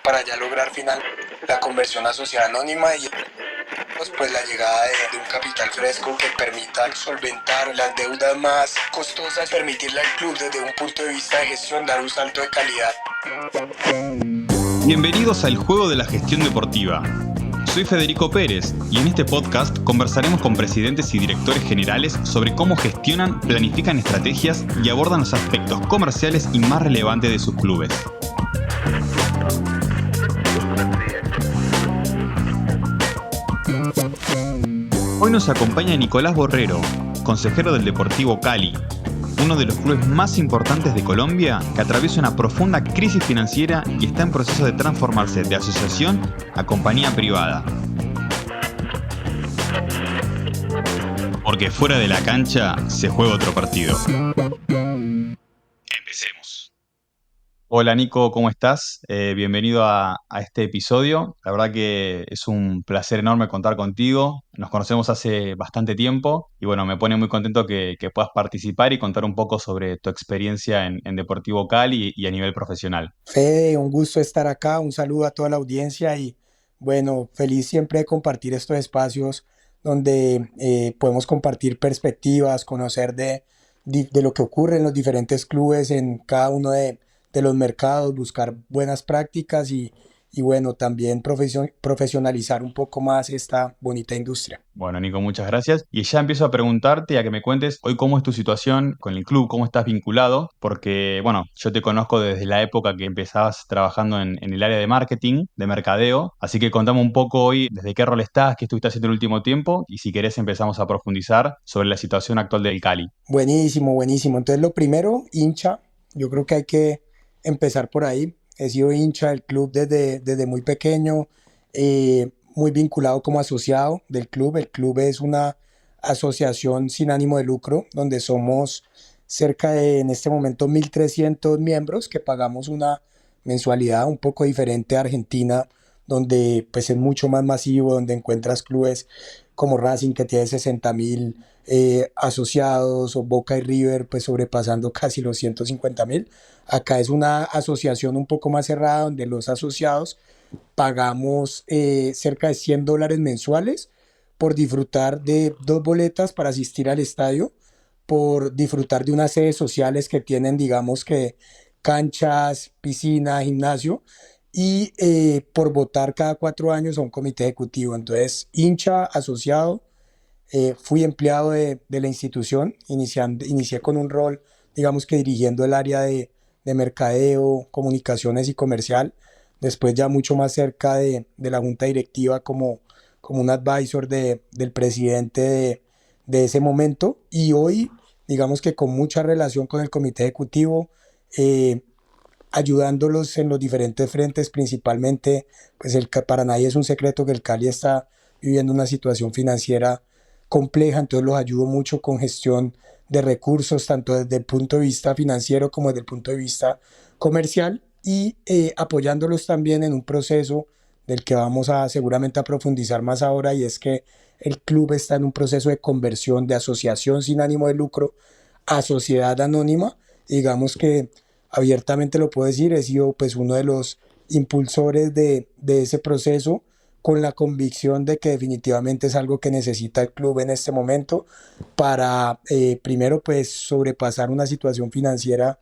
para ya lograr finalmente la conversión a sociedad anónima y pues la llegada de un capital fresco que permita solventar las deudas más costosas, permitirle al club desde un punto de vista de gestión dar un salto de calidad. Bienvenidos al Juego de la Gestión Deportiva. Soy Federico Pérez y en este podcast conversaremos con presidentes y directores generales sobre cómo gestionan, planifican estrategias y abordan los aspectos comerciales y más relevantes de sus clubes. Hoy nos acompaña Nicolás Borrero, consejero del Deportivo Cali, uno de los clubes más importantes de Colombia que atraviesa una profunda crisis financiera y está en proceso de transformarse de asociación a compañía privada. Porque fuera de la cancha se juega otro partido. Empecemos. Hola Nico, ¿cómo estás? Bienvenido a este episodio. La verdad que es un placer enorme contar contigo. Nos conocemos hace bastante tiempo y bueno, me pone muy contento que puedas participar y contar un poco sobre tu experiencia en Deportivo Cali y a nivel profesional. Fede, un gusto estar acá, un saludo a toda la audiencia y bueno, feliz siempre de compartir estos espacios donde podemos compartir perspectivas, conocer de lo que ocurre en los diferentes clubes, en cada uno de los mercados, buscar buenas prácticas y bueno, también profesionalizar un poco más esta bonita industria. Bueno, Nico, muchas gracias. Y ya empiezo a preguntarte, a que me cuentes hoy cómo es tu situación con el club, cómo estás vinculado, porque, bueno, yo te conozco desde la época que empezabas trabajando en el área de marketing, de mercadeo, así que contame un poco hoy desde qué rol estás, qué estuviste haciendo el último tiempo, y si querés empezamos a profundizar sobre la situación actual del Cali. Buenísimo, buenísimo. Entonces, lo primero, hincha. Yo creo que hay que empezar por ahí. He sido hincha del club desde muy pequeño, muy vinculado como asociado del club. El club es una asociación sin ánimo de lucro, donde somos cerca de, en este momento, 1.300 miembros que pagamos una mensualidad un poco diferente a Argentina, donde pues es mucho más masivo, donde encuentras clubes como Racing que tiene 60.000 asociados o Boca y River pues sobrepasando casi los 150.000. Acá es una asociación un poco más cerrada donde los asociados pagamos cerca de $100 mensuales por disfrutar de 2 boletas para asistir al estadio, por disfrutar de unas sedes sociales que tienen, digamos que canchas, piscina, gimnasio, y por votar cada 4 años a un comité ejecutivo. Entonces, hincha, asociado, fui empleado de la institución, inicié con un rol, digamos que dirigiendo el área de mercadeo, comunicaciones y comercial, después ya mucho más cerca de la junta directiva como un advisor del presidente de ese momento, y hoy digamos que con mucha relación con el comité ejecutivo, eh, ayudándolos en los diferentes frentes, principalmente, pues para nadie es un secreto que el Cali está viviendo una situación financiera compleja, entonces los ayudo mucho con gestión de recursos, tanto desde el punto de vista financiero como desde el punto de vista comercial, y apoyándolos también en un proceso del que vamos a seguramente a profundizar más ahora, y es que el club está en un proceso de conversión de asociación sin ánimo de lucro a sociedad anónima. Digamos que abiertamente lo puedo decir, he sido pues uno de los impulsores de ese proceso, con la convicción de que definitivamente es algo que necesita el club en este momento para, primero, pues sobrepasar una situación financiera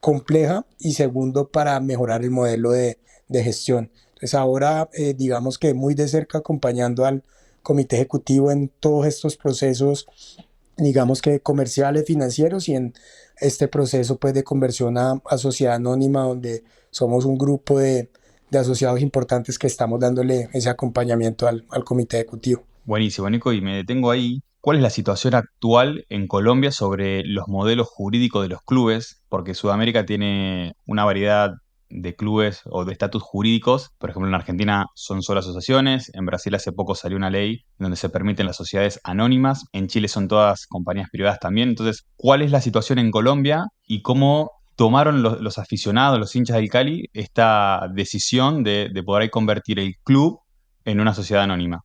compleja, y segundo, para mejorar el modelo de gestión. Entonces ahora, digamos que muy de cerca acompañando al comité ejecutivo en todos estos procesos, digamos que comerciales, financieros, y en este proceso pues de conversión a sociedad anónima, donde somos un grupo de asociados importantes que estamos dándole ese acompañamiento al comité ejecutivo. Buenísimo, Nico, y me detengo ahí. ¿Cuál es la situación actual en Colombia sobre los modelos jurídicos de los clubes? Porque Sudamérica tiene una variedad de clubes o de estatus jurídicos. Por ejemplo, en Argentina son solo asociaciones. En Brasil hace poco salió una ley donde se permiten las sociedades anónimas. En Chile son todas compañías privadas también. Entonces, ¿cuál es la situación en Colombia y cómo tomaron los aficionados, los hinchas del Cali, esta decisión de poder ahí convertir el club en una sociedad anónima?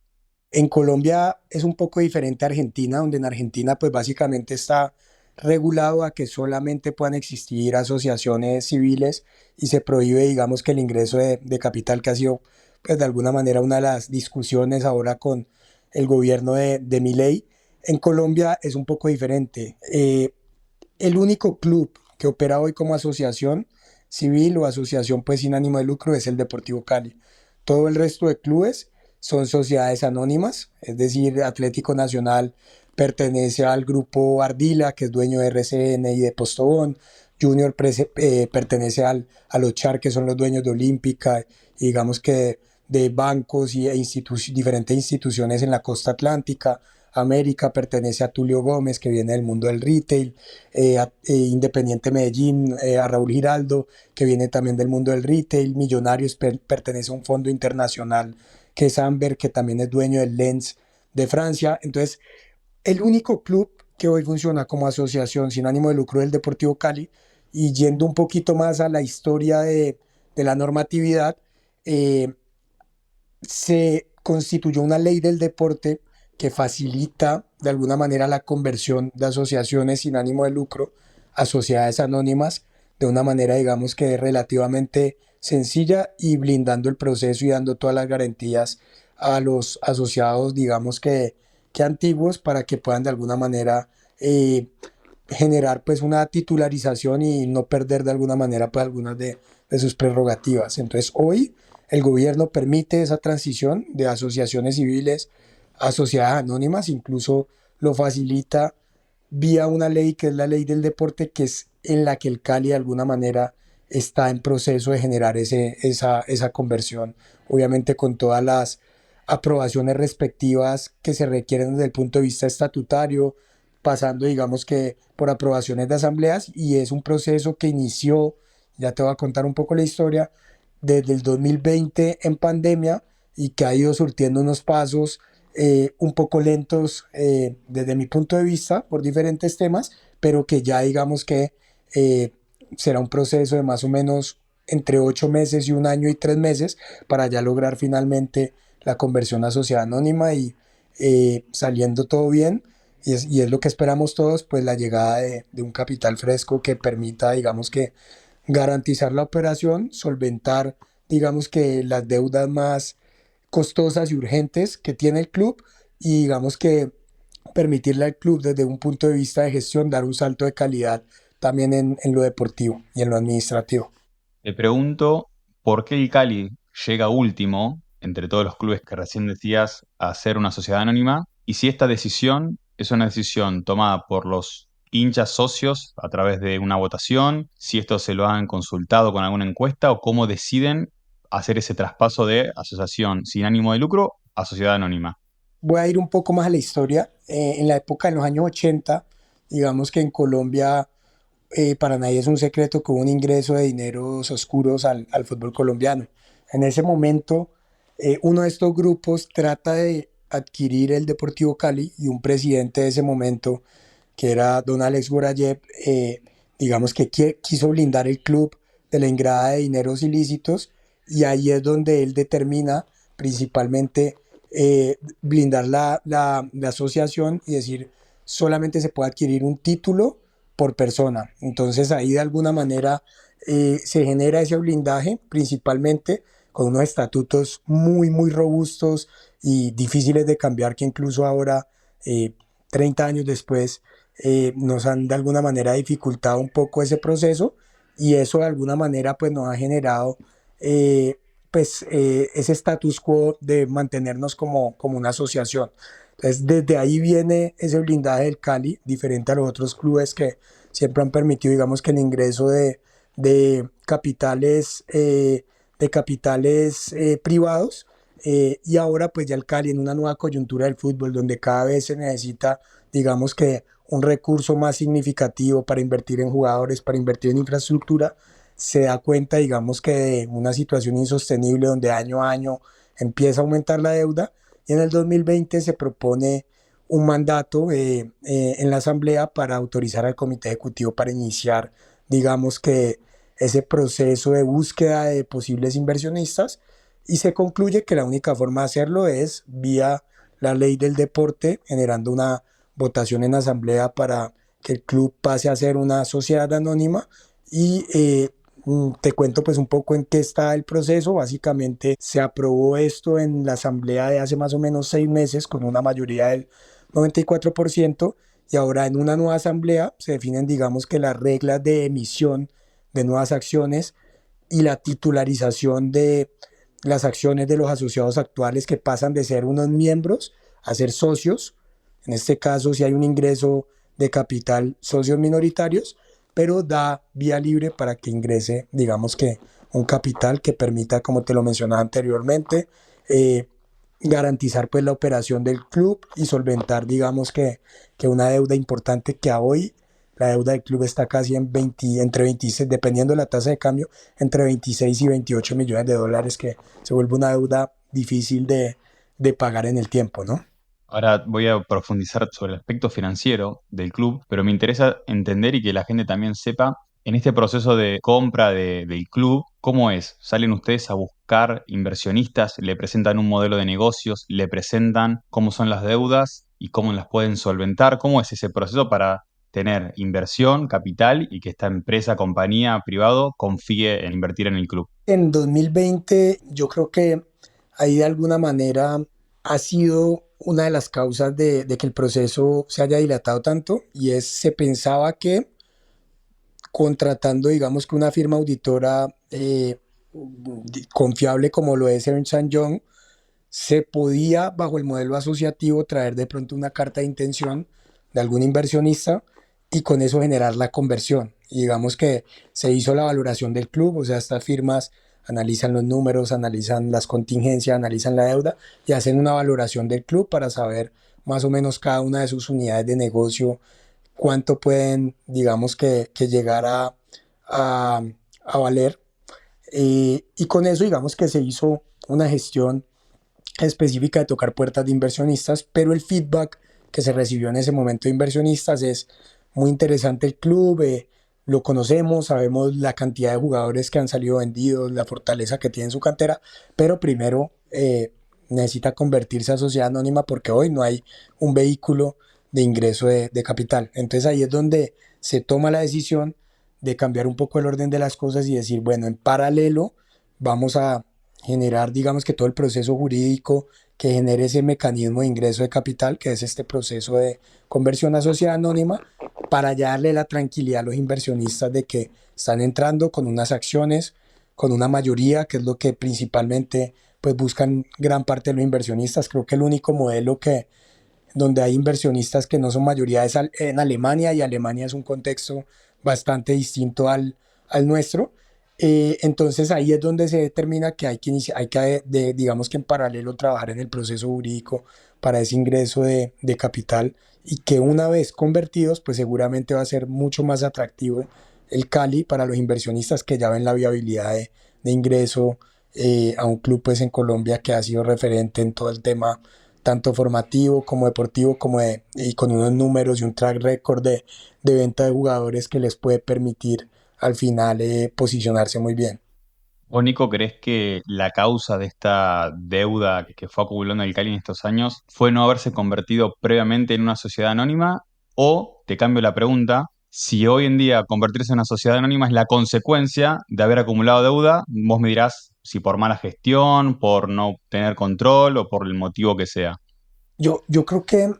En Colombia es un poco diferente a Argentina, donde en Argentina pues básicamente está regulado a que solamente puedan existir asociaciones civiles y se prohíbe, digamos, que el ingreso de capital, que ha sido, pues, de alguna manera una de las discusiones ahora con el gobierno de Milei. En Colombia es un poco diferente. El único club que opera hoy como asociación civil o asociación pues sin ánimo de lucro es el Deportivo Cali. Todo el resto de clubes son sociedades anónimas, es decir, Atlético Nacional pertenece al grupo Ardila, que es dueño de RCN y de Postobón. Junior pertenece a los Char, que son los dueños de Olímpica, y digamos que de bancos y diferentes instituciones en la costa atlántica. América pertenece a Tulio Gómez, que viene del mundo del retail. Independiente Medellín, a Raúl Giraldo, que viene también del mundo del retail. Millonarios pertenece a un fondo internacional que es Amber, que también es dueño del Lens de Francia. Entonces, el único club que hoy funciona como asociación sin ánimo de lucro es el Deportivo Cali. Y yendo un poquito más a la historia de la normatividad, eh, se constituyó una ley del deporte que facilita de alguna manera la conversión de asociaciones sin ánimo de lucro a sociedades anónimas de una manera, digamos, que relativamente sencilla, y blindando el proceso y dando todas las garantías a los asociados, digamos que antiguos, para que puedan de alguna manera generar pues una titularización y no perder de alguna manera pues algunas de sus prerrogativas. Entonces hoy el gobierno permite esa transición de asociaciones civiles a sociedades anónimas, incluso lo facilita vía una ley que es la ley del deporte, que es en la que el Cali de alguna manera está en proceso de generar esa conversión, obviamente con todas las aprobaciones respectivas que se requieren desde el punto de vista estatutario, pasando digamos que por aprobaciones de asambleas, y es un proceso que inició, ya te voy a contar un poco la historia, desde el 2020 en pandemia, y que ha ido surtiendo unos pasos un poco lentos desde mi punto de vista por diferentes temas, pero que ya digamos que eh, será un proceso de más o menos entre 8 meses y un año y 3 meses para ya lograr finalmente la conversión a sociedad anónima, y saliendo todo bien, y es lo que esperamos todos, pues la llegada de un capital fresco que permita, digamos que, garantizar la operación, solventar, digamos que las deudas más costosas y urgentes que tiene el club, y digamos que permitirle al club desde un punto de vista de gestión dar un salto de calidad también en lo deportivo y en lo administrativo. Te pregunto, ¿por qué el Cali llega último, entre todos los clubes que recién decías, a ser una sociedad anónima? Y si esta decisión es una decisión tomada por los hinchas socios a través de una votación, si esto se lo han consultado con alguna encuesta o cómo deciden hacer ese traspaso de asociación sin ánimo de lucro a sociedad anónima. Voy a ir un poco más a la historia. En la época de los años 80, digamos que en Colombia, para nadie es un secreto que hubo un ingreso de dineros oscuros al fútbol colombiano. En ese momento, uno de estos grupos trata de adquirir el Deportivo Cali, y un presidente de ese momento, que era don Alex Gorayev, digamos que quiso blindar el club de la entrada de dineros ilícitos, y ahí es donde él determina principalmente blindar la asociación y decir solamente se puede adquirir un título por persona. Entonces ahí de alguna manera se genera ese blindaje, principalmente con unos estatutos muy, muy robustos y difíciles de cambiar, que incluso ahora, 30 años después, nos han de alguna manera dificultado un poco ese proceso, y eso de alguna manera pues nos ha generado ese status quo de mantenernos como una asociación. Entonces desde ahí viene ese blindaje del Cali, diferente a los otros clubes que siempre han permitido, digamos que el ingreso de capitales, privados, y ahora pues ya el Cali, en una nueva coyuntura del fútbol donde cada vez se necesita, digamos que, un recurso más significativo para invertir en jugadores, para invertir en infraestructura, se da cuenta, digamos que, de una situación insostenible donde año a año empieza a aumentar la deuda, y en el 2020 se propone un mandato en la Asamblea para autorizar al Comité Ejecutivo para iniciar, digamos que, ese proceso de búsqueda de posibles inversionistas, y se concluye que la única forma de hacerlo es vía la ley del deporte, generando una votación en Asamblea para que el club pase a ser una sociedad anónima y te cuento pues un poco en qué está el proceso. Básicamente se aprobó esto en la asamblea de hace más o menos 6 meses con una mayoría del 94% y ahora en una nueva asamblea se definen digamos que las reglas de emisión de nuevas acciones y la titularización de las acciones de los asociados actuales que pasan de ser unos miembros a ser socios. En este caso, si hay un ingreso de capital, socios minoritarios, pero da vía libre para que ingrese, digamos que un capital que permita, como te lo mencionaba anteriormente, eh, garantizar pues la operación del club y solventar, digamos que una deuda importante que a hoy la deuda del club está casi en 20, entre 26, dependiendo de la tasa de cambio, entre 26 y 28 millones de dólares, que se vuelve una deuda difícil de pagar en el tiempo, ¿no? Ahora voy a profundizar sobre el aspecto financiero del club, pero me interesa entender y que la gente también sepa, en este proceso de compra del club, ¿cómo es? ¿Salen ustedes a buscar inversionistas? ¿Le presentan un modelo de negocios? ¿Le presentan cómo son las deudas y cómo las pueden solventar? ¿Cómo es ese proceso para tener inversión, capital y que esta empresa, compañía, privado confíe en invertir en el club? En 2020 yo creo que ahí de alguna manera ha sido una de las causas de que el proceso se haya dilatado tanto y es se pensaba que contratando digamos que una firma auditora confiable como lo es Ernst Young, se podía bajo el modelo asociativo traer de pronto una carta de intención de algún inversionista y con eso generar la conversión. Y digamos que se hizo la valoración del club, o sea, estas firmas analizan los números, analizan las contingencias, analizan la deuda y hacen una valoración del club para saber más o menos cada una de sus unidades de negocio, cuánto pueden, digamos que llegar a, a valer. Y con eso, digamos que se hizo una gestión específica de tocar puertas de inversionistas, pero el feedback que se recibió en ese momento de inversionistas es muy interesante el club, lo conocemos, sabemos la cantidad de jugadores que han salido vendidos, la fortaleza que tiene en su cantera, pero primero necesita convertirse a sociedad anónima porque hoy no hay un vehículo de ingreso de capital. Entonces ahí es donde se toma la decisión de cambiar un poco el orden de las cosas y decir, bueno, en paralelo vamos a generar, digamos que todo el proceso jurídico que genere ese mecanismo de ingreso de capital, que es este proceso de conversión a sociedad anónima, para ya darle la tranquilidad a los inversionistas de que están entrando con unas acciones, con una mayoría, que es lo que principalmente pues buscan gran parte de los inversionistas. Creo que el único modelo que donde hay inversionistas que no son mayoría es en Alemania y Alemania es un contexto bastante distinto al nuestro. Entonces ahí es donde se determina que hay que, hay que digamos que en paralelo trabajar en el proceso jurídico para ese ingreso de capital y que una vez convertidos pues seguramente va a ser mucho más atractivo el Cali para los inversionistas que ya ven la viabilidad de ingreso a un club pues en Colombia que ha sido referente en todo el tema tanto formativo como deportivo, y con unos números y un track record de venta de jugadores que les puede permitir al final posicionarse muy bien. ¿Vos, Nico, crees que la causa de esta deuda que fue acumulando el Cali en estos años fue no haberse convertido previamente en una sociedad anónima? O, te cambio la pregunta, si hoy en día convertirse en una sociedad anónima es la consecuencia de haber acumulado deuda, vos me dirás si por mala gestión, por no tener control o por el motivo que sea. Yo creo que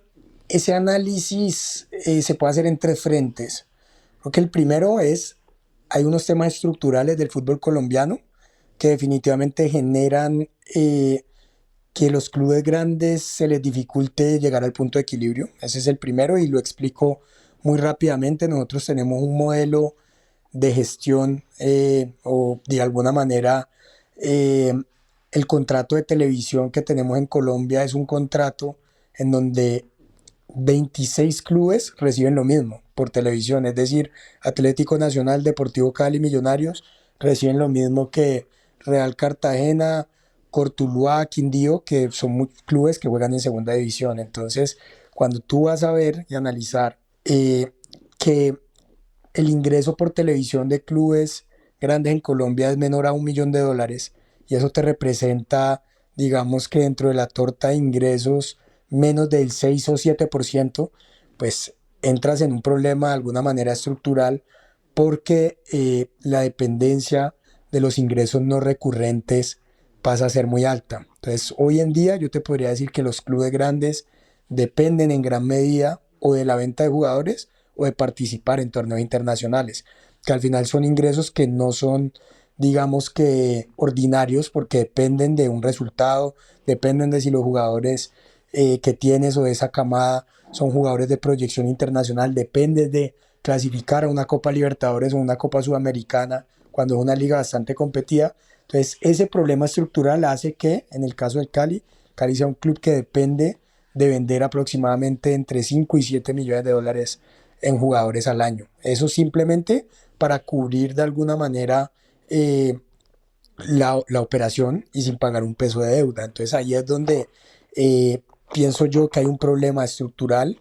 ese análisis se puede hacer en tres frentes. Creo que el primero es, hay unos temas estructurales del fútbol colombiano que definitivamente generan que los clubes grandes se les dificulte llegar al punto de equilibrio. Ese es el primero y lo explico muy rápidamente. Nosotros tenemos un modelo de gestión o de alguna manera eh, el contrato de televisión que tenemos en Colombia es un contrato en donde 26 clubes reciben lo mismo por televisión, es decir, Atlético Nacional, Deportivo Cali, Millonarios reciben lo mismo que Real Cartagena, Cortuluá, Quindío, que son clubes que juegan en segunda división. Entonces, cuando tú vas a ver y analizar que el ingreso por televisión de clubes grandes en Colombia es menor a $1 millón y eso te representa, digamos que dentro de la torta de ingresos menos del 6 o 7%, pues entras en un problema de alguna manera estructural porque la dependencia de los ingresos no recurrentes pasa a ser muy alta. Entonces, hoy en día yo te podría decir que los clubes grandes dependen en gran medida o de la venta de jugadores o de participar en torneos internacionales, que al final son ingresos que no son, digamos que, ordinarios porque dependen de un resultado, dependen de si los jugadores que tienes o de esa camada son jugadores de proyección internacional, depende de clasificar a una Copa Libertadores o una Copa Sudamericana cuando es una liga bastante competida. Entonces, ese problema estructural hace que, en el caso del Cali, Cali sea un club que depende de vender aproximadamente entre 5 y 7 millones de dólares en jugadores al año. Eso simplemente para cubrir de alguna manera la operación y sin pagar un peso de deuda. Entonces ahí es donde pienso yo que hay un problema estructural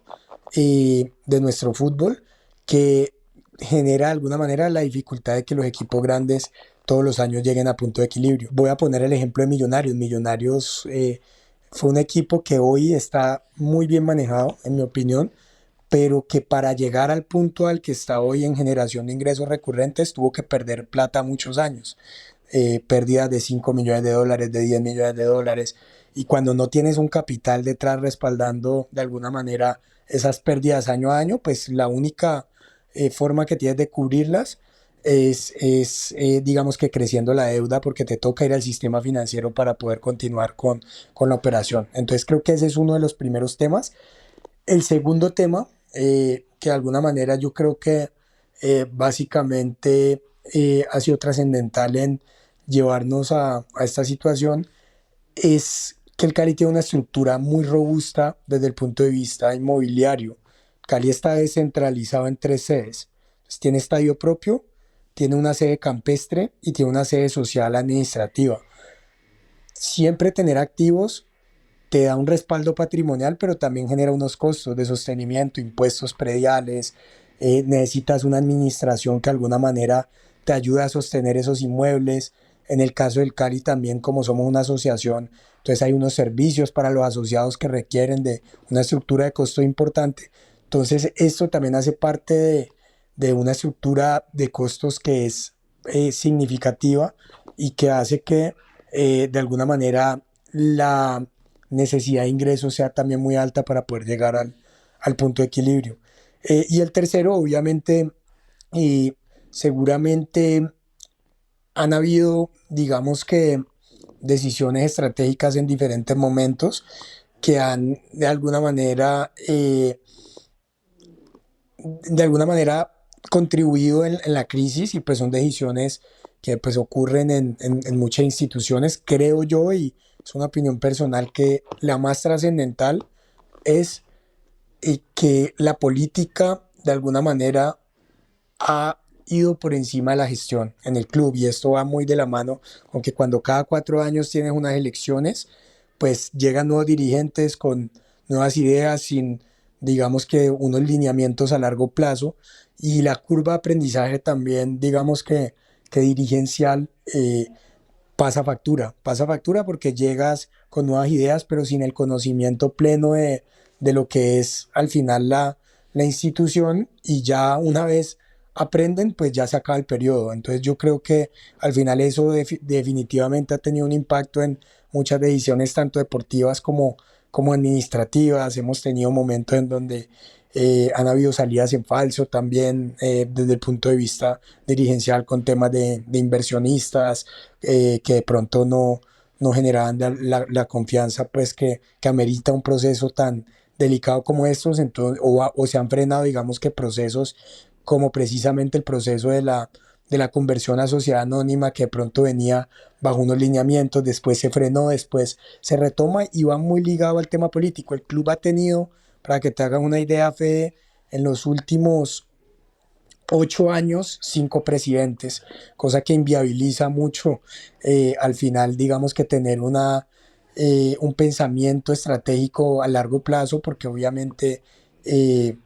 de nuestro fútbol que genera de alguna manera la dificultad de que los equipos grandes todos los años lleguen a punto de equilibrio. Voy a poner el ejemplo de Millonarios. Millonarios fue un equipo que hoy está muy bien manejado, en mi opinión, pero que para llegar al punto al que está hoy en generación de ingresos recurrentes tuvo que perder plata muchos años. Pérdidas de 5 millones de dólares, de 10 millones de dólares, y cuando no tienes un capital detrás respaldando de alguna manera esas pérdidas año a año, pues la única forma que tienes de cubrirlas digamos que creciendo la deuda porque te toca ir al sistema financiero para poder continuar con la operación. Entonces creo que ese es uno de los primeros temas. El segundo tema, que de alguna manera yo creo que básicamente ha sido trascendental en llevarnos a esta situación, es que el Cali tiene una estructura muy robusta desde el punto de vista inmobiliario. Cali está descentralizado en tres sedes. Pues tiene estadio propio, tiene una sede campestre y tiene una sede social administrativa. Siempre tener activos te da un respaldo patrimonial, pero también genera unos costos de sostenimiento, impuestos prediales, necesitas una administración que de alguna manera te ayude a sostener esos inmuebles. En el caso del Cali también, como somos una asociación, entonces hay unos servicios para los asociados que requieren de una estructura de costo importante. Entonces esto también hace parte de una estructura de costos que es significativa y que hace que de alguna manera la necesidad de ingresos sea también muy alta para poder llegar al punto de equilibrio. Y el tercero, obviamente, y seguramente han habido, digamos que, decisiones estratégicas en diferentes momentos que han de alguna manera contribuido en la crisis y pues son decisiones que pues ocurren en muchas instituciones, creo yo, y es una opinión personal que la más trascendental es que la política de alguna manera ha ido por encima de la gestión en el club y esto va muy de la mano, aunque cuando cada 4 años tienes unas elecciones, pues llegan nuevos dirigentes con nuevas ideas, sin, digamos que, unos lineamientos a largo plazo y la curva de aprendizaje también, digamos que dirigencial, pasa factura porque llegas con nuevas ideas, pero sin el conocimiento pleno de lo que es al final la institución y ya una vez aprenden, pues ya se acaba el periodo. Entonces yo creo que al final eso definitivamente ha tenido un impacto en muchas decisiones, tanto deportivas como administrativas. Hemos tenido momentos en donde han habido salidas en falso también desde el punto de vista dirigencial con temas de inversionistas que de pronto no generaban la confianza pues que amerita un proceso tan delicado como estos, entonces, o se han frenado, digamos que procesos como precisamente el proceso de la conversión a sociedad anónima que de pronto venía bajo unos lineamientos, después se frenó, después se retoma y va muy ligado al tema político. El club ha tenido, para que te hagan una idea, Fede, en los últimos 8 años, 5 presidentes, cosa que inviabiliza mucho al final, digamos que tener un pensamiento estratégico a largo plazo, porque obviamente eh,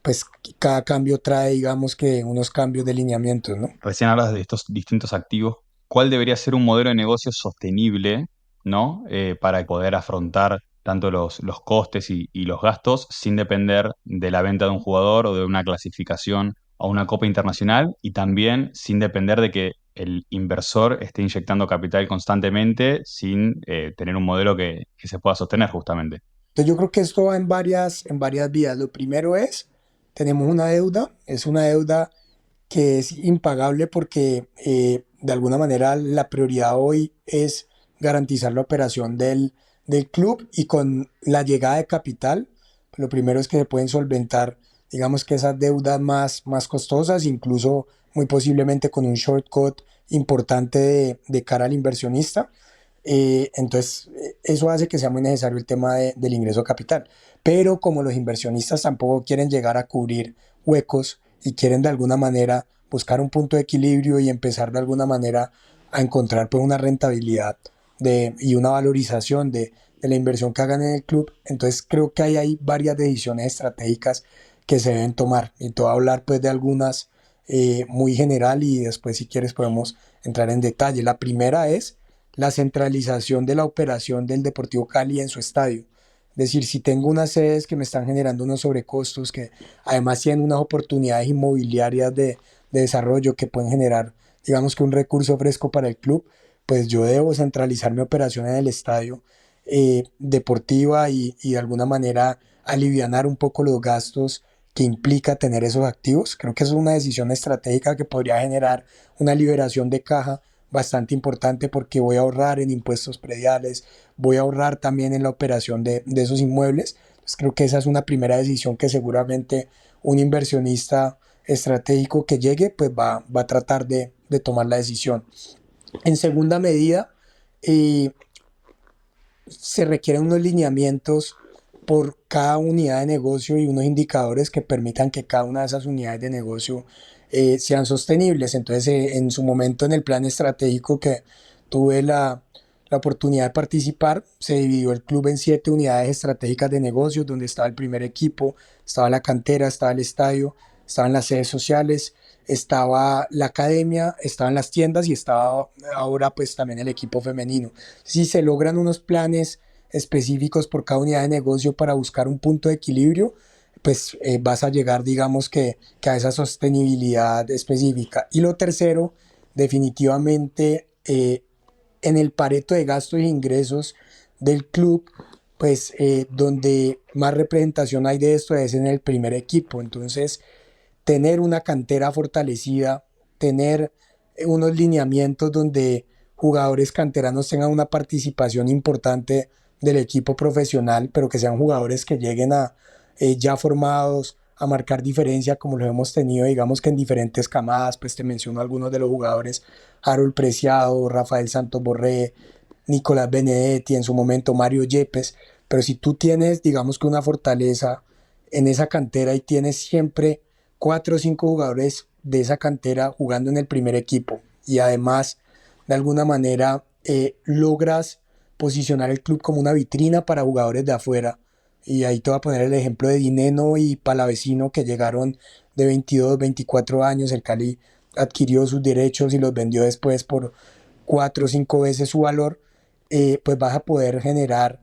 pues cada cambio trae, digamos que unos cambios de lineamientos, ¿no? Recién hablas de estos distintos activos. ¿Cuál debería ser un modelo de negocio sostenible, ¿no? Para poder afrontar tanto los costes y los gastos sin depender de la venta de un jugador o de una clasificación a una Copa Internacional y también sin depender de que el inversor esté inyectando capital constantemente sin tener un modelo que se pueda sostener justamente. Entonces yo creo que esto va en varias vías. Lo primero es, tenemos una deuda, es una deuda que es impagable porque de alguna manera la prioridad hoy es garantizar la operación del club y con la llegada de capital, lo primero es que se pueden solventar, digamos que esas deudas más costosas, incluso muy posiblemente con un shortcut importante de cara al inversionista. Entonces, eso hace que sea muy necesario el tema del ingreso capital. Pero como los inversionistas tampoco quieren llegar a cubrir huecos y quieren de alguna manera buscar un punto de equilibrio y empezar de alguna manera a encontrar pues, una rentabilidad y una valorización de la inversión que hagan en el club, entonces creo que hay varias decisiones estratégicas que se deben tomar. Y te voy a hablar pues de algunas muy general y después si quieres podemos entrar en detalle. La primera es la centralización de la operación del Deportivo Cali en su estadio. Es decir, si tengo unas sedes que me están generando unos sobrecostos, que además tienen unas oportunidades inmobiliarias de desarrollo que pueden generar, digamos que un recurso fresco para el club, pues yo debo centralizar mi operación en el estadio deportiva y de alguna manera alivianar un poco los gastos que implica tener esos activos. Creo que es una decisión estratégica que podría generar una liberación de caja bastante importante porque voy a ahorrar en impuestos prediales, voy a ahorrar también en la operación de esos inmuebles. Entonces creo que esa es una primera decisión que seguramente un inversionista estratégico que llegue pues va a tratar de tomar la decisión. En segunda medida, eh, se requieren unos lineamientos por cada unidad de negocio y unos indicadores que permitan que cada una de esas unidades de negocio sean sostenibles. Entonces, en su momento en el plan estratégico que tuve la oportunidad de participar, se dividió el club en 7 unidades estratégicas de negocios, donde estaba el primer equipo, estaba la cantera, estaba el estadio, estaban las sedes sociales, estaba la academia, estaban las tiendas y estaba ahora pues también el equipo femenino. Si se logran unos planes específicos por cada unidad de negocio para buscar un punto de equilibrio, pues vas a llegar, digamos que a esa sostenibilidad específica. Y lo tercero, definitivamente, en el pareto de gastos e ingresos del club, pues donde más representación hay de esto es en el primer equipo. Entonces, tener una cantera fortalecida, tener unos lineamientos donde jugadores canteranos tengan una participación importante del equipo profesional, pero que sean jugadores que lleguen a ya formados, a marcar diferencia como lo hemos tenido, digamos que en diferentes camadas, pues te menciono algunos de los jugadores, Harold Preciado, Rafael Santos Borré, Nicolás Benedetti, en su momento Mario Yepes, pero si tú tienes, digamos que una fortaleza en esa cantera y tienes siempre 4 o 5 jugadores de esa cantera jugando en el primer equipo y además de alguna manera logras posicionar el club como una vitrina para jugadores de afuera. Y ahí te voy a poner el ejemplo de Dineno y Palavecino que llegaron de 22, 24 años. El Cali adquirió sus derechos y los vendió después por 4 o 5 veces su valor. Pues vas a poder generar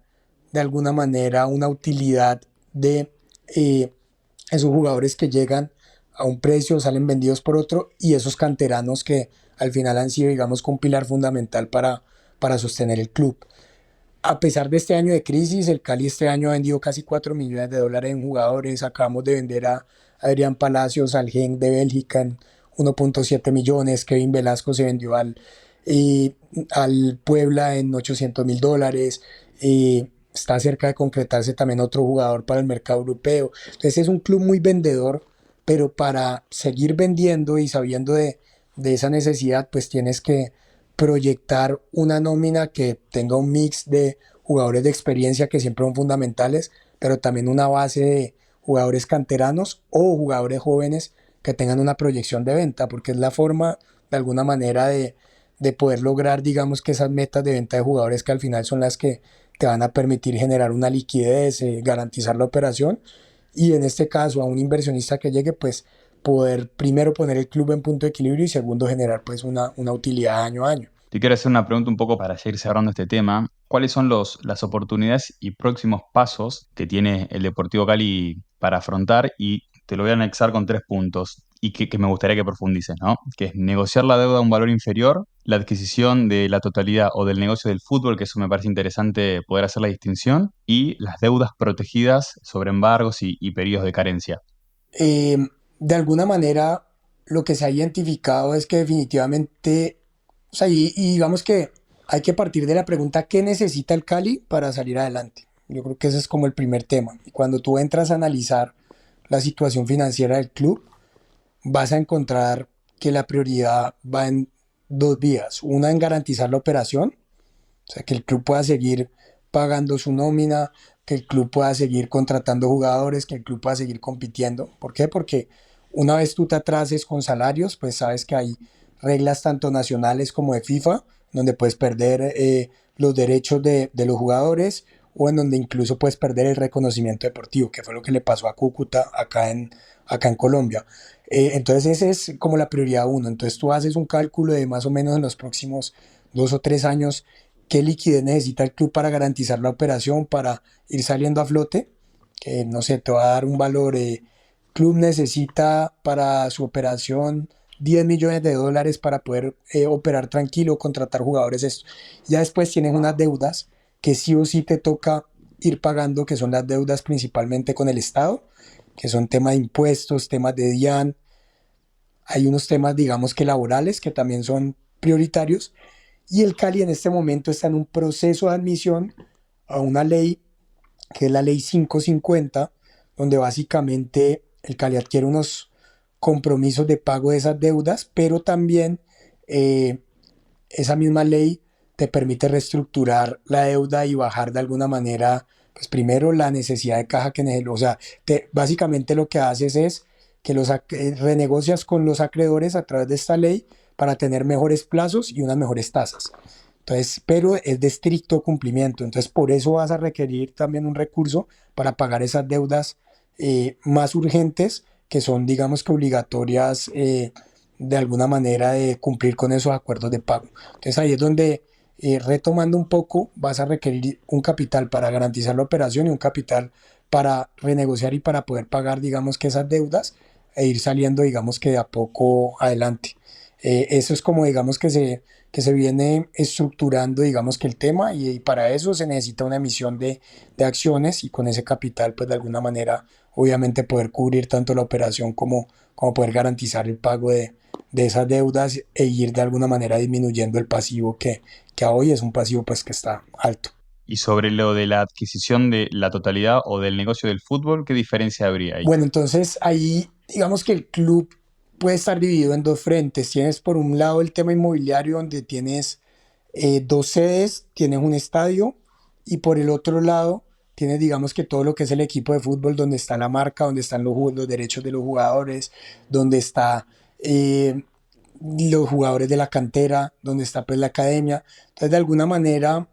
de alguna manera una utilidad de esos jugadores que llegan a un precio, salen vendidos por otro, y esos canteranos que al final han sido, digamos, un pilar fundamental para sostener el club. A pesar de este año de crisis, el Cali este año ha vendido casi 4 millones de dólares en jugadores. Acabamos de vender a Adrián Palacios al Genk de Bélgica en 1.7 millones. Kevin Velasco se vendió al Puebla en $800.000. Está cerca de concretarse también otro jugador para el mercado europeo. Entonces es un club muy vendedor, pero para seguir vendiendo y sabiendo de esa necesidad, pues tienes que proyectar una nómina que tenga un mix de jugadores de experiencia que siempre son fundamentales, pero también una base de jugadores canteranos o jugadores jóvenes que tengan una proyección de venta, porque es la forma de alguna manera de poder lograr, digamos que esas metas de venta de jugadores que al final son las que te van a permitir generar una liquidez, garantizar la operación y en este caso a un inversionista que llegue, pues poder primero poner el club en punto de equilibrio y segundo generar pues una utilidad año a año. Te quiero hacer una pregunta un poco para ya ir cerrando este tema. ¿Cuáles son las oportunidades y próximos pasos que tiene el Deportivo Cali para afrontar? Y te lo voy a anexar con 3 puntos y que me gustaría que profundices, ¿no? Que es negociar la deuda a un valor inferior, la adquisición de la totalidad o del negocio del fútbol, que eso me parece interesante poder hacer la distinción, y las deudas protegidas sobre embargos y periodos de carencia. Eh, de alguna manera, lo que se ha identificado es que definitivamente, o sea, y digamos que hay que partir de la pregunta, ¿qué necesita el Cali para salir adelante? Yo creo que ese es como el primer tema. Y cuando tú entras a analizar la situación financiera del club, vas a encontrar que la prioridad va en dos vías. Una en garantizar la operación, o sea, que el club pueda seguir pagando su nómina, que el club pueda seguir contratando jugadores, que el club pueda seguir compitiendo. ¿Por qué? Porque una vez tú te atrases con salarios, pues sabes que hay reglas tanto nacionales como de FIFA, donde puedes perder los derechos de los jugadores o en donde incluso puedes perder el reconocimiento deportivo, que fue lo que le pasó a Cúcuta acá en Colombia. Entonces esa es como la prioridad uno. Entonces tú haces un cálculo de más o menos en los próximos 2 o 3 años qué liquidez necesita el club para garantizar la operación, para ir saliendo a flote, que no sé, te va a dar un valor. Club necesita para su operación 10 millones de dólares para poder operar tranquilo, contratar jugadores. Esto. Ya después tienes unas deudas que sí o sí te toca ir pagando, que son las deudas principalmente con el Estado, que son temas de impuestos, temas de DIAN. Hay unos temas, digamos que laborales, que también son prioritarios, y el Cali en este momento está en un proceso de admisión a una ley, que es la ley 550, donde básicamente el Cali adquiere unos compromisos de pago de esas deudas, pero también eh, esa misma ley te permite reestructurar la deuda y bajar de alguna manera, pues primero la necesidad de caja que necesitas. O sea, básicamente lo que haces es que renegocias con los acreedores a través de esta ley para tener mejores plazos y unas mejores tasas. Entonces, pero es de estricto cumplimiento. Entonces, por eso vas a requerir también un recurso para pagar esas deudas más urgentes, que son, digamos que obligatorias de alguna manera de cumplir con esos acuerdos de pago. Entonces, ahí es donde, retomando un poco, vas a requerir un capital para garantizar la operación y un capital para renegociar y para poder pagar, digamos que esas deudas e ir saliendo, digamos que de a poco adelante. Eso es como, digamos, que se viene estructurando, digamos, que el tema y para eso se necesita una emisión de acciones y con ese capital, pues de alguna manera, obviamente poder cubrir tanto la operación como poder garantizar el pago de esas deudas e ir de alguna manera disminuyendo el pasivo que hoy es un pasivo pues que está alto. Y sobre lo de la adquisición de la totalidad o del negocio del fútbol, ¿qué diferencia habría ahí? Bueno, entonces ahí digamos que el club puede estar dividido en dos frentes. Tienes por un lado el tema inmobiliario donde tienes dos sedes, tienes un estadio y por el otro lado tienes digamos que todo lo que es el equipo de fútbol donde está la marca, donde están los derechos de los jugadores, donde está los jugadores de la cantera, donde está pues la academia. Entonces de alguna manera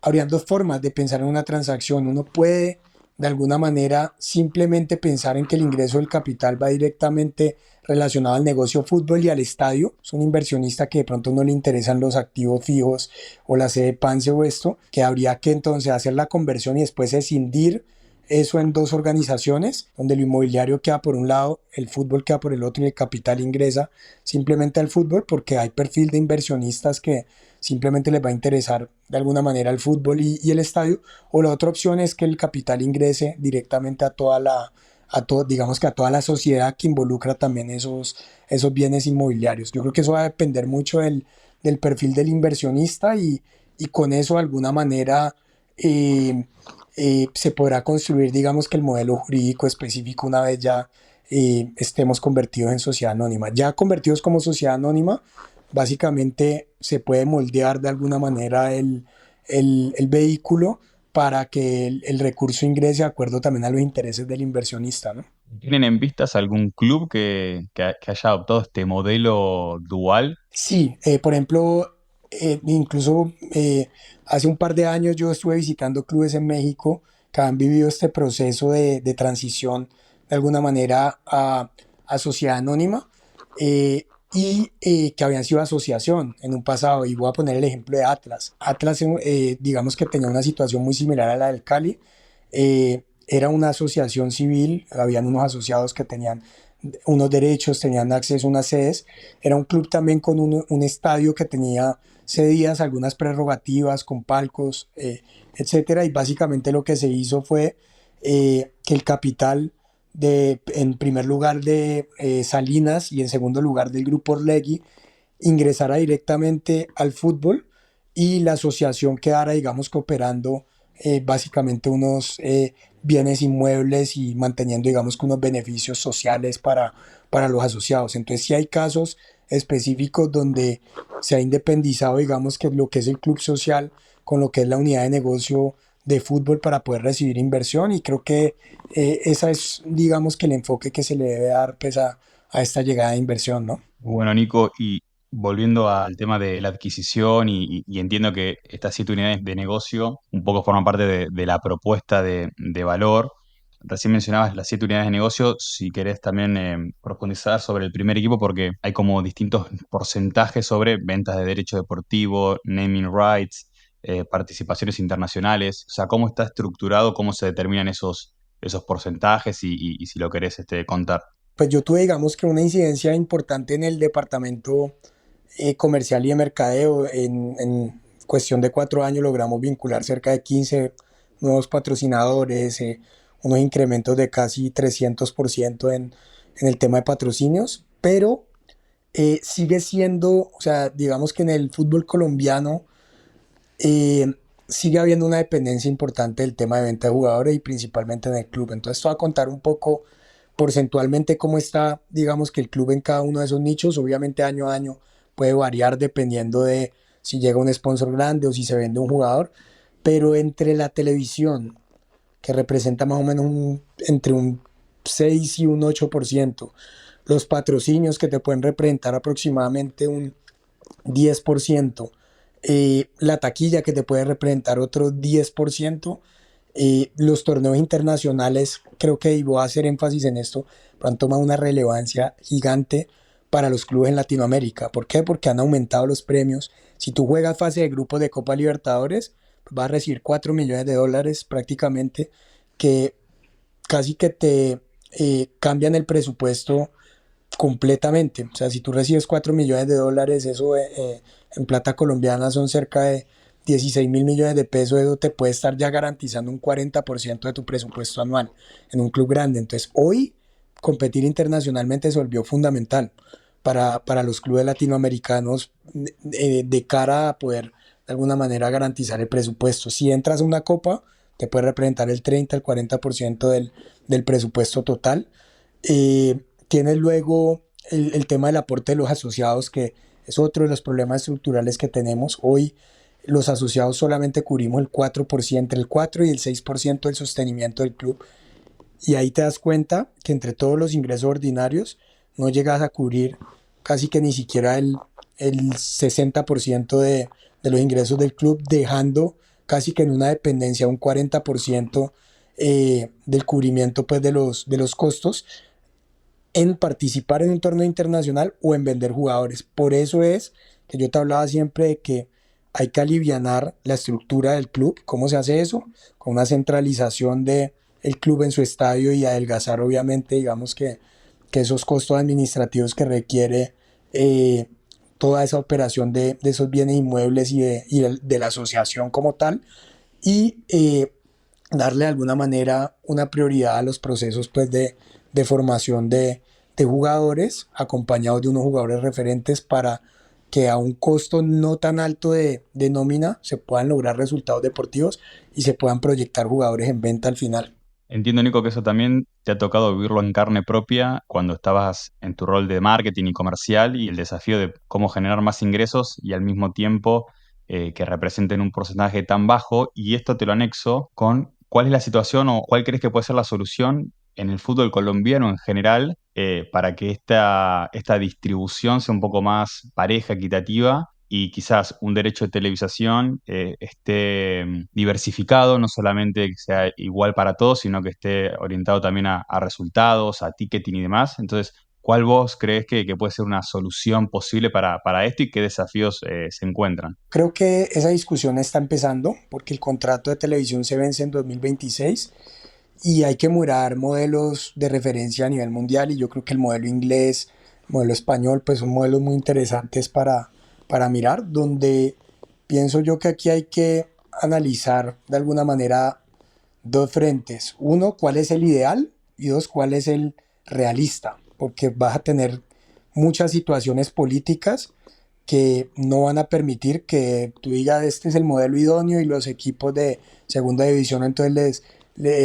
habrían dos formas de pensar en una transacción. Uno puede, de alguna manera, simplemente pensar en que el ingreso del capital va directamente relacionado al negocio fútbol y al estadio. Es un inversionista que de pronto no le interesan los activos fijos o la sede Pance o esto, que habría que entonces hacer la conversión y después escindir eso en dos organizaciones, donde lo inmobiliario queda por un lado, el fútbol queda por el otro y el capital ingresa simplemente al fútbol porque hay perfil de inversionistas que simplemente les va a interesar de alguna manera el fútbol y el estadio, o la otra opción es que el capital ingrese directamente digamos que a toda la sociedad que involucra también esos bienes inmobiliarios. Yo creo que eso va a depender mucho del perfil del inversionista y con eso de alguna manera eh, se podrá construir, digamos que el modelo jurídico específico una vez ya estemos convertidos en sociedad anónima. Ya convertidos como sociedad anónima, básicamente se puede moldear de alguna manera el vehículo para que el recurso ingrese de acuerdo también a los intereses del inversionista, ¿no? ¿Tienen en vistas algún club que haya adoptado este modelo dual? Sí, por ejemplo, incluso hace un par de años yo estuve visitando clubes en México que han vivido este proceso de transición de alguna manera a sociedad anónima. y que habían sido asociación en un pasado. Y voy a poner el ejemplo de Atlas. Atlas, digamos que tenía una situación muy similar a la del Cali. Era una asociación civil, habían unos asociados que tenían unos derechos, tenían acceso a unas sedes. Era un club también con un estadio que tenía cedidas algunas prerrogativas con palcos, etcétera. Y básicamente lo que se hizo fue que el capital en primer lugar de Salinas y en segundo lugar del grupo Orlegui ingresara directamente al fútbol y la asociación quedara, digamos, cooperando básicamente unos bienes inmuebles y manteniendo, digamos, que unos beneficios sociales para los asociados. Entonces, sí hay casos específicos donde se ha independizado, digamos, que lo que es el club social con lo que es la unidad de negocio de fútbol para poder recibir inversión y creo que esa es, digamos, que el enfoque que se le debe dar pues, a esta llegada de inversión, ¿no? Bueno, Nico, y volviendo al tema de la adquisición, y entiendo que estas 7 unidades de negocio un poco forman parte de la propuesta de valor. Recién mencionabas las 7 unidades de negocio, si querés también profundizar sobre el primer equipo, porque hay como distintos porcentajes sobre ventas de derecho deportivo, naming rights, participaciones internacionales, o sea, cómo está estructurado, cómo se determinan esos porcentajes y si lo querés contar. Pues yo tuve, digamos, que una incidencia importante en el departamento comercial y de mercadeo. En cuestión de 4 años logramos vincular cerca de 15 nuevos patrocinadores, unos incrementos de casi 300% en el tema de patrocinios, pero sigue siendo, o sea, digamos que en el fútbol colombiano eh, sigue habiendo una dependencia importante del tema de venta de jugadores y principalmente en el club. Entonces, te voy a contar un poco porcentualmente cómo está, digamos que el club en cada uno de esos nichos. Obviamente, año a año puede variar dependiendo de si llega un sponsor grande o si se vende un jugador, pero entre la televisión, que representa más o menos entre un 6 y un 8%, los patrocinios que te pueden representar aproximadamente un 10%, la taquilla que te puede representar otro 10%, los torneos internacionales, creo que voy a hacer énfasis en esto, han tomado una relevancia gigante para los clubes en Latinoamérica. ¿Por qué? Porque han aumentado los premios. Si tú juegas fase de grupos de Copa Libertadores, vas a recibir 4 millones de dólares prácticamente, que casi que te cambian el presupuesto completamente. O sea, si tú recibes 4 millones de dólares, eso en plata colombiana son cerca de 16.000 millones de pesos, eso te puede estar ya garantizando un 40% de tu presupuesto anual en un club grande. Entonces, hoy competir internacionalmente se volvió fundamental para los clubes latinoamericanos de cara a poder de alguna manera garantizar el presupuesto. Si entras a una copa, te puede representar el 30, el 40% del presupuesto total. Tienes luego el tema del aporte de los asociados, que es otro de los problemas estructurales que tenemos. Hoy los asociados solamente cubrimos el 4%, el 4 y el 6% del sostenimiento del club. Y ahí te das cuenta que entre todos los ingresos ordinarios no llegas a cubrir casi que ni siquiera el 60% de los ingresos del club, dejando casi que en una dependencia un 40% del cubrimiento pues, de los costos en participar en un torneo internacional o en vender jugadores. Por eso es que yo te hablaba siempre de que hay que alivianar la estructura del club. ¿Cómo se hace eso? Con una centralización de el club en su estadio y adelgazar obviamente, digamos que esos costos administrativos que requiere toda esa operación de esos bienes inmuebles y de la asociación como tal y darle de alguna manera una prioridad a los procesos pues, de formación de jugadores, acompañados de unos jugadores referentes para que a un costo no tan alto de nómina se puedan lograr resultados deportivos y se puedan proyectar jugadores en venta al final. Entiendo, Nico, que eso también te ha tocado vivirlo en carne propia cuando estabas en tu rol de marketing y comercial y el desafío de cómo generar más ingresos y al mismo tiempo que representen un porcentaje tan bajo. Y esto te lo anexo con cuál es la situación o cuál crees que puede ser la solución en el fútbol colombiano en general para que esta distribución sea un poco más pareja, equitativa y quizás un derecho de televisación esté diversificado, no solamente que sea igual para todos, sino que esté orientado también a resultados, a ticketing y demás. Entonces, ¿Cuál vos crees que puede ser una solución posible para esto y qué desafíos se encuentran? Creo que esa discusión está empezando porque el contrato de televisión se vence en 2026 y hay que mirar modelos de referencia a nivel mundial y yo creo que el modelo inglés, el modelo español, pues son modelos muy interesantes para mirar, donde pienso yo que aquí hay que analizar de alguna manera dos frentes. Uno, cuál es el ideal y dos, cuál es el realista, porque vas a tener muchas situaciones políticas que no van a permitir que tú digas este es el modelo idóneo y los equipos de segunda división entonces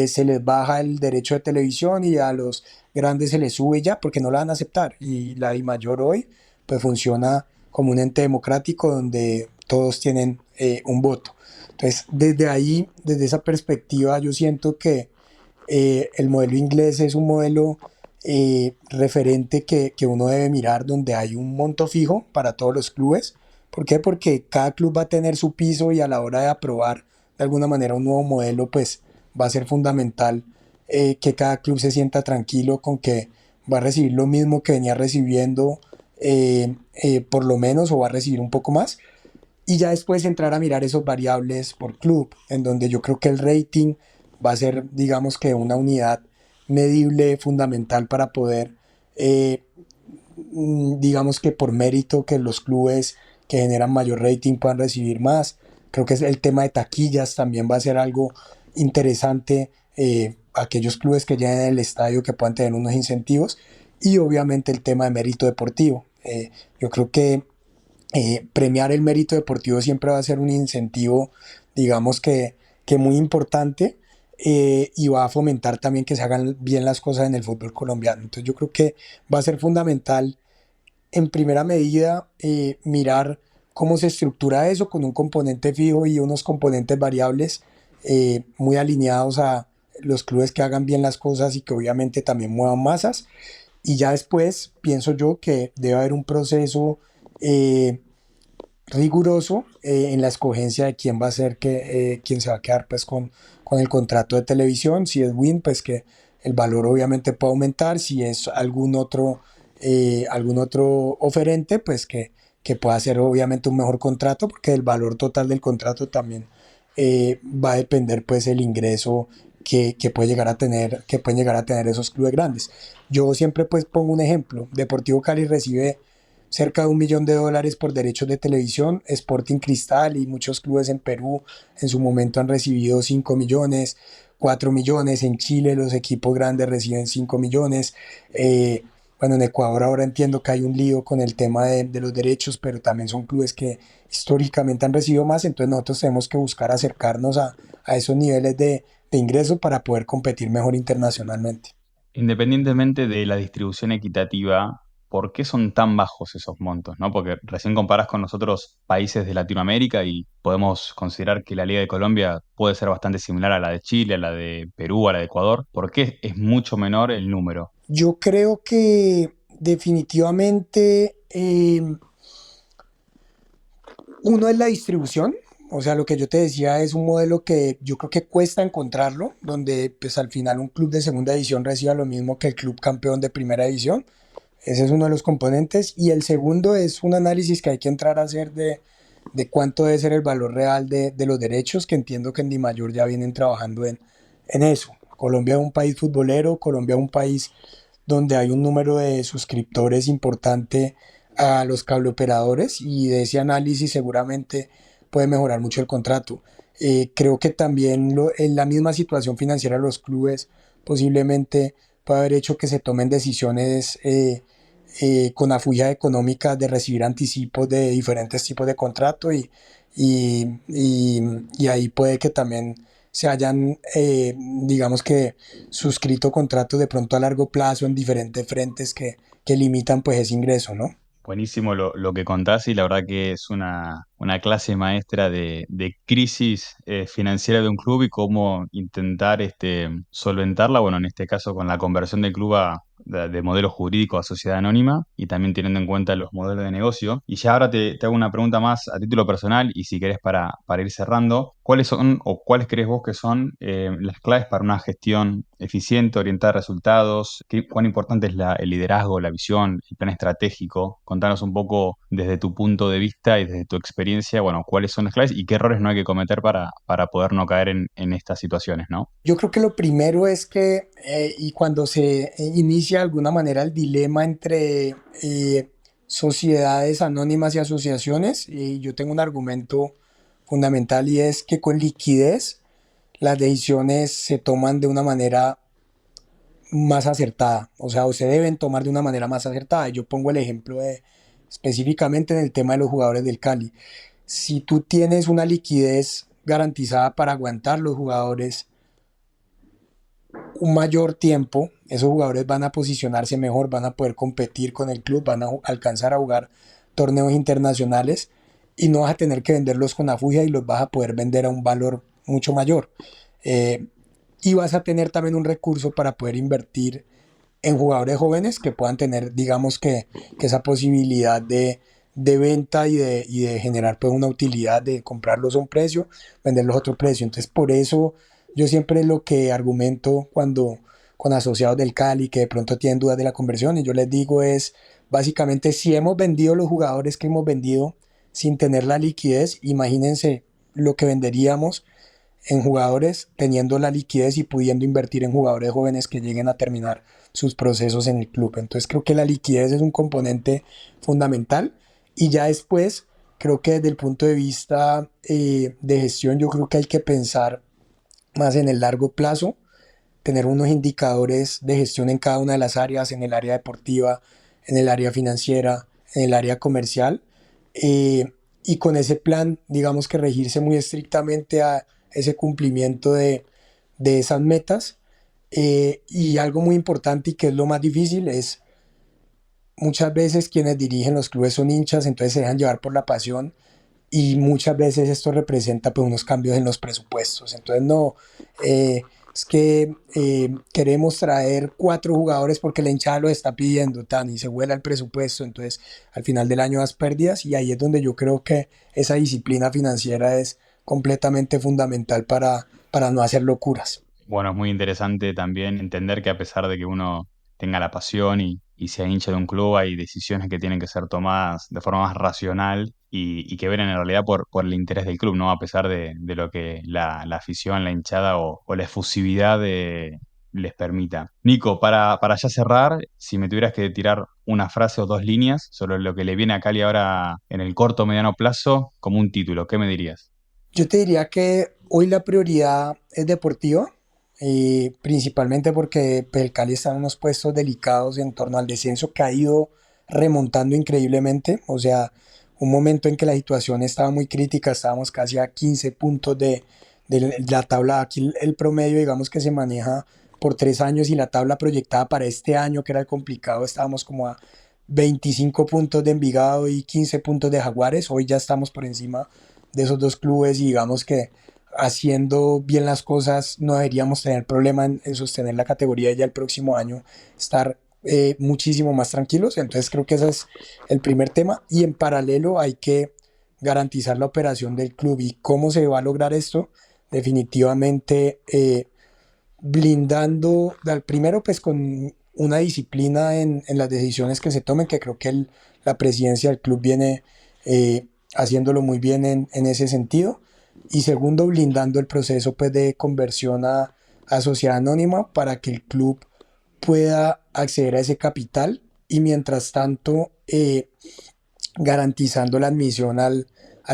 se les baja el derecho de televisión y a los grandes se les sube ya porque no la van a aceptar. Y la DIMAYOR hoy pues funciona como un ente democrático donde todos tienen un voto. Entonces desde ahí, desde esa perspectiva yo siento que el modelo inglés es un modelo referente que uno debe mirar donde hay un monto fijo para todos los clubes. ¿Por qué? Porque cada club va a tener su piso y a la hora de aprobar de alguna manera un nuevo modelo, pues va a ser fundamental que cada club se sienta tranquilo con que va a recibir lo mismo que venía recibiendo por lo menos o va a recibir un poco más y ya después entrar a mirar esos variables por club, en donde yo creo que el rating va a ser, digamos que una unidad medible fundamental para poder, eh, digamos que por mérito que los clubes que generan mayor rating puedan recibir más. Creo que es el tema de taquillas también va a ser algo interesante. Aquellos clubes que llenen el estadio que puedan tener unos incentivos y obviamente el tema de mérito deportivo. Yo creo que premiar el mérito deportivo siempre va a ser un incentivo, digamos que muy importante y va a fomentar también que se hagan bien las cosas en el fútbol colombiano. Entonces yo creo que va a ser fundamental en primera medida mirar cómo se estructura eso con un componente fijo y unos componentes variables muy alineados a los clubes que hagan bien las cosas y que obviamente también muevan masas. Y ya después pienso yo que debe haber un proceso riguroso en la escogencia de quién va a ser quién se va a quedar pues con el contrato de televisión. Si es Win, pues que el valor obviamente puede aumentar. Si es algún otro oferente, pues que pueda hacer obviamente un mejor contrato, porque el valor total del contrato también va a depender pues el ingreso que puede llegar a tener, que pueden llegar a tener esos clubes grandes. Yo siempre pues pongo un ejemplo. Deportivo Cali recibe cerca de $1 millón por derechos de televisión. Sporting Cristal y muchos clubes en Perú en su momento han recibido 5 millones, 4 millones. En Chile los equipos grandes reciben 5 millones. Bueno, en Ecuador ahora entiendo que hay un lío con el tema de los derechos, pero también son clubes que históricamente han recibido más, entonces nosotros tenemos que buscar acercarnos a esos niveles de ingreso para poder competir mejor internacionalmente. Independientemente de la distribución equitativa, ¿por qué son tan bajos esos montos, ¿no? Porque recién comparás con nosotros países de Latinoamérica y podemos considerar que la Liga de Colombia puede ser bastante similar a la de Chile, a la de Perú, a la de Ecuador. ¿Por qué es mucho menor el número? Yo creo que definitivamente uno es la distribución, o sea, lo que yo te decía es un modelo que yo creo que cuesta encontrarlo, donde pues al final un club de segunda división reciba lo mismo que el club campeón de primera división. Ese es uno de los componentes. Y el segundo es un análisis que hay que entrar a hacer de cuánto debe ser el valor real de los derechos, que entiendo que en Dimayor ya vienen trabajando en eso. Colombia es un país futbolero, Colombia es un país donde hay un número de suscriptores importante a los cableoperadores y de ese análisis seguramente puede mejorar mucho el contrato. Creo que también en la misma situación financiera de los clubes posiblemente puede haber hecho que se tomen decisiones con afugia económica de recibir anticipos de diferentes tipos de contrato y ahí puede que también se hayan, digamos que, suscrito contratos de pronto a largo plazo en diferentes frentes que limitan pues ese ingreso, ¿no? Buenísimo lo que contás y la verdad que es una clase maestra de crisis financiera de un club y cómo intentar solventarla, bueno, en este caso con la conversión del club de modelo jurídico a sociedad anónima y también teniendo en cuenta los modelos de negocio. Y ya ahora te hago una pregunta más a título personal y si querés para ir cerrando. ¿cuáles son o cuáles crees vos que son las claves para una gestión eficiente, orientada a resultados? ¿Cuán importante es el liderazgo, la visión, el plan estratégico? Contanos un poco desde tu punto de vista y desde tu experiencia, bueno, cuáles son las claves y qué errores no hay que cometer para poder no caer en estas situaciones, ¿no? Yo creo que lo primero es que, y cuando se inicia de alguna manera el dilema entre sociedades anónimas y asociaciones, y yo tengo un argumento fundamental y es que con liquidez las decisiones se toman de una manera más acertada, o se deben tomar de una manera más acertada. Yo pongo el ejemplo de específicamente en el tema de los jugadores del Cali. Si tú tienes una liquidez garantizada para aguantar los jugadores un mayor tiempo, esos jugadores van a posicionarse mejor, van a poder competir con el club, van a alcanzar a jugar torneos internacionales y no vas a tener que venderlos con afugia y los vas a poder vender a un valor mucho mayor. Eh, y vas a tener también un recurso para poder invertir en jugadores jóvenes que puedan tener, digamos que esa posibilidad de venta y de generar pues una utilidad de comprarlos a un precio, venderlos a otro precio. Entonces por eso yo siempre lo que argumento cuando con asociados del Cali que de pronto tienen dudas de la conversión y yo les digo es básicamente si hemos vendido los jugadores que hemos vendido sin tener la liquidez, imagínense lo que venderíamos en jugadores teniendo la liquidez y pudiendo invertir en jugadores jóvenes que lleguen a terminar sus procesos en el club. Entonces creo que la liquidez es un componente fundamental y ya después creo que desde el punto de vista de gestión yo creo que hay que pensar más en el largo plazo, tener unos indicadores de gestión en cada una de las áreas, en el área deportiva, en el área financiera, en el área comercial, y con ese plan, digamos que regirse muy estrictamente a ese cumplimiento de esas metas. Y algo muy importante y que es lo más difícil es muchas veces quienes dirigen los clubes son hinchas, entonces se dejan llevar por la pasión y muchas veces esto representa pues unos cambios en los presupuestos. Entonces no, es que queremos traer 4 jugadores porque la hinchada lo está pidiendo tan y se vuela el presupuesto, entonces al final del año das pérdidas y ahí es donde yo creo que esa disciplina financiera es completamente fundamental para no hacer locuras. Bueno, es muy interesante también entender que a pesar de que uno tenga la pasión y sea hincha de un club, hay decisiones que tienen que ser tomadas de forma más racional y que ven en realidad por el interés del club, ¿no? A pesar de lo que la afición, la hinchada o la efusividad les permita. Nico, para ya cerrar, si me tuvieras que tirar una frase o dos líneas sobre lo que le viene a Cali ahora en el corto o mediano plazo, como un título, ¿qué me dirías? Yo te diría que hoy la prioridad es deportiva, principalmente porque pues, el Cali está en unos puestos delicados en torno al descenso que ha ido remontando increíblemente. O sea, un momento en que la situación estaba muy crítica, estábamos casi a 15 puntos de la tabla. Aquí el promedio, digamos que se maneja por 3 años y la tabla proyectada para este año, que era el complicado, estábamos como a 25 puntos de Envigado y 15 puntos de Jaguares. Hoy ya estamos por encima de esos dos clubes y digamos que haciendo bien las cosas no deberíamos tener problema en sostener la categoría y ya el próximo año estar muchísimo más tranquilos. Entonces creo que ese es el primer tema y en paralelo hay que garantizar la operación del club y cómo se va a lograr esto definitivamente blindando al primero pues con una disciplina en las decisiones que se tomen que creo que la presidencia del club viene haciéndolo muy bien en ese sentido y segundo blindando el proceso pues de conversión a sociedad anónima para que el club pueda acceder a ese capital y mientras tanto garantizando la admisión al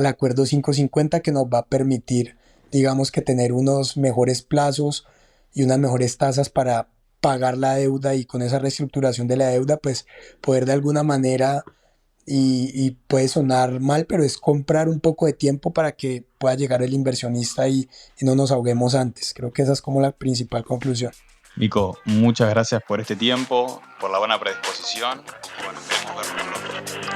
acuerdo 550 que nos va a permitir digamos que tener unos mejores plazos y unas mejores tasas para pagar la deuda y con esa reestructuración de la deuda pues poder de alguna manera y puede sonar mal, pero es comprar un poco de tiempo para que pueda llegar el inversionista y no nos ahoguemos antes. Creo que esa es como la principal conclusión. Nico, muchas gracias por este tiempo, por la buena predisposición y bueno, esperemos vernos pronto.